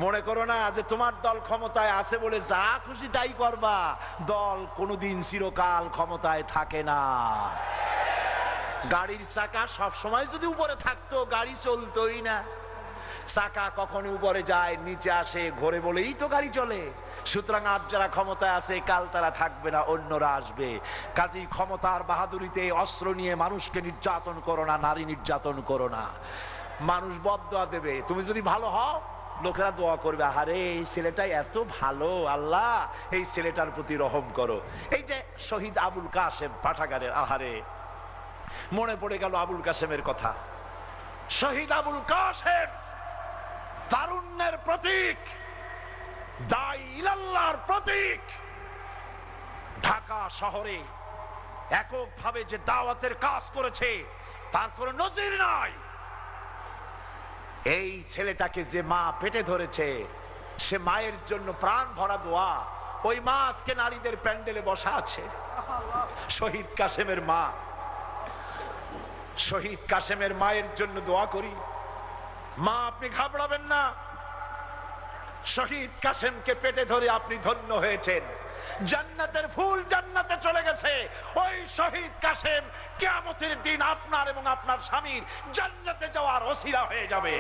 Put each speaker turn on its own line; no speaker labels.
মনে করো না যে তোমার দল ক্ষমতায় আছে বলে যা খুশি তাই করবা। দল কোনোদিন চিরকাল ক্ষমতায় থাকে না। গাড়ির চাকা সব সময় যদি উপরে থাকতো গাড়ি চলতোই না। চাকা কখনো উপরে যায় নিচে আসে, ঘোরে বলেই তো গাড়ি চলে। সুতরাং আজ যারা ক্ষমতায় আছে কাল তারা থাকবে না, অন্যরা আসবে। কাজেই ক্ষমতার বাহাদুরিতে অস্ত্র নিয়ে মানুষকে নির্যাতন করো না, নারী নির্যাতন করো না। মানুষ বদদোয়া দেবে, তুমি যদি ভালো হও লোকেরা দোয়া করবে, আহারে এই ছেলেটা এত ভালো, আল্লাহ এই ছেলেটার প্রতি রহম করো। এই যে শহীদ আবুল কাসেম পাঠাগারের, আহারে মনে পড়ে গেল আবুল কাসেমের কথা। শহীদ আবুল কাসেম তারুণ্যের প্রতীক, দাঈ ইলাল্লাহর প্রতীক। ঢাকা শহরে এককভাবে যে দাওয়াতের কাজ করেছে তার কোনো নজির নাই। এই ছেলেটাকে যে মা পেটে ধরেছে সে মায়ের জন্য প্রাণ ভরা দোয়া। ওই মা আজকে নারীদের প্যান্ডেলে বসা আছে। শহীদ কাসেমের মা, শহীদ কাসেমের মায়ের জন্য দোয়া করি। মা আপনি ঘাবড়াবেন না, শহীদ কাসেমকে পেটে ধরে আপনি ধন্য হয়েছেন। জান্নাতের ফুল জান্নাতে চলে গেছে। ওই শহীদ কাসেম কিয়ামতের দিন আপনার এবং আপনার স্বামীর জান্নাতে যাওয়ার ওসিলা হয়ে যাবে।